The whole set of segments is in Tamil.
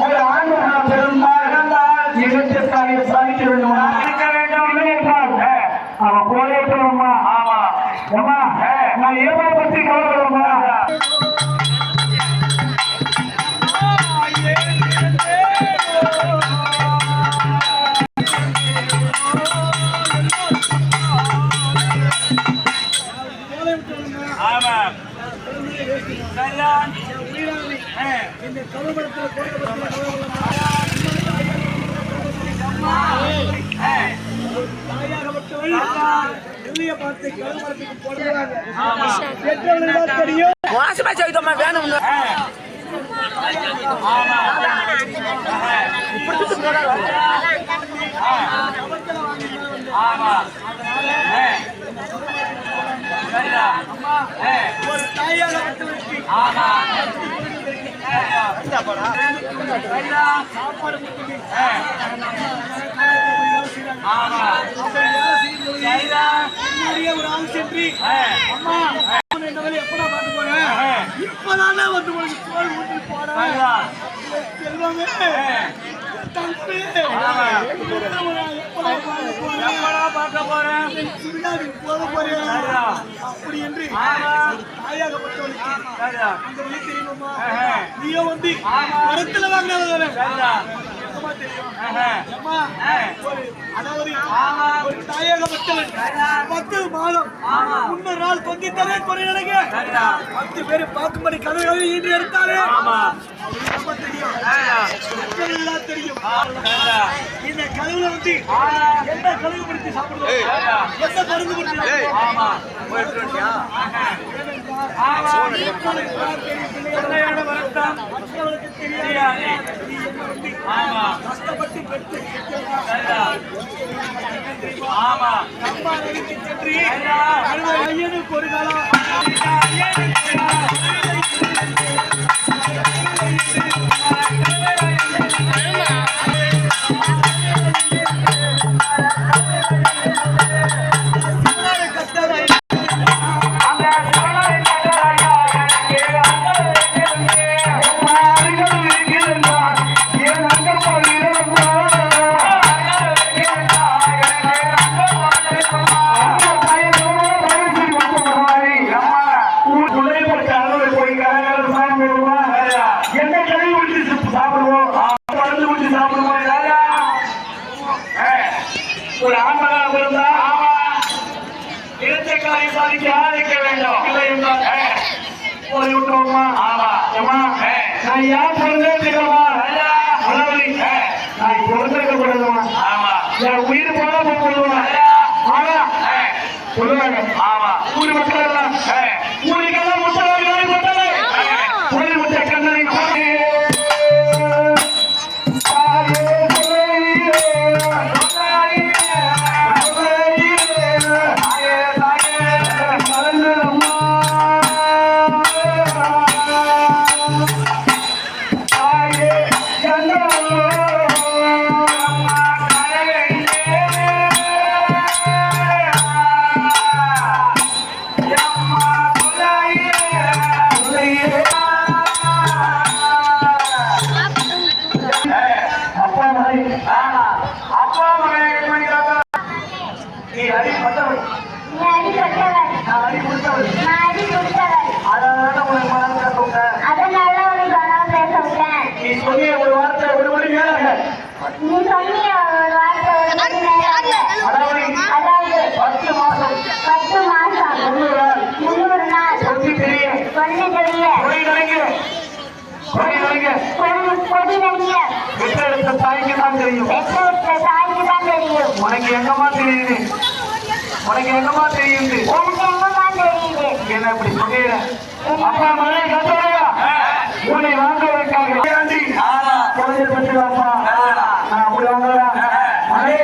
ஒரு ஆண்டு பெரும்பால் இனத்திற்காக சாதிக்க வேண்டும் அவன் போராட்டமா. ஆமா ஏமா நான் ஏமா பற்றி கவலைப்படுமா? இந்த கவலைப்படத்தில் ஒரு தாயாக சாப்பாடு ஒரு ஆள் சென்று அம்மா இந்த வேலை எப்படா பார்த்து போறேன் இப்பதானே வந்து தோல் ஊட்டி போறேன் செல்வமே தம்பி எப்படா பார்க்க போறேன் சுடுகாடுக்கு போக போறேன் அப்படி என்று தாயாகப்பட்டவளுக்கு அந்த வழி தெரியுமா? நீயோ வந்து மரத்துல வாங்கினது ஒரு தாயகப்பட்டவன் 10 மாதம் முன்னொரு நாள் கொஞ்சத்தரே குறை நடக்க 10 பேரை பார்க்கும்படி கதவை ஈண்டு எடுத்தாரு. தெரியும் இந்த கதவுல வந்து என்ன கதவு பிடித்து சாப்பிடுவோம், எந்த மருந்து பிடித்து கஷ்டப்பட்டு பெற்று ஐயனுக்கு ஒரு காலம் ஒரு ஆண்மனாக இருந்தா இனத்தைக்காரை சாதிக்க ஆதரிக்க வேண்டும். போய் விட்டோமா? நான் யார் பிறந்தேன் தெரியுமா? நான் பிறந்திருக்க கூடாதுமா, என் உயிர் போல போடுவேன். ஆனா சொல்லுவாங்க ஊர் மக்கள் எல்லாம் ஊருக்கெல்லாம் முட்டை போட்டது கோயில் முட்டை கண்ணனை உனக்கு எங்கம்மா தெரியுது? உனக்கு எங்கம்மா தெரியுது? என்ன இப்படி சொல்லிடுற? அப்பா மழை கட்டளையா உன்னை வாங்குவதற்காக குழந்தை பற்றிவாப்பா நான் அப்படி வாங்கலாம். அதே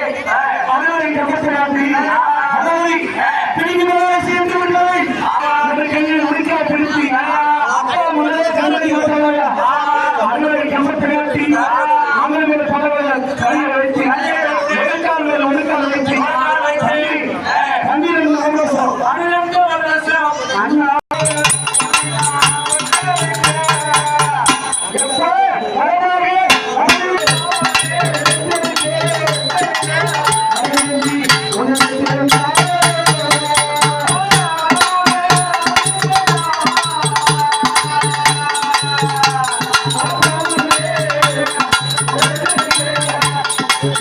அறுவடை கம்பத்திராட்டி அதாவது பிடிக்கிறதை சேர்த்து விட்டதை கையில் முடிக்கா பிடிச்சி அப்பா முதலே கல்லடி கட்டளையா அறுவடை கம்பத்திராட்டி அவங்க பதவியில்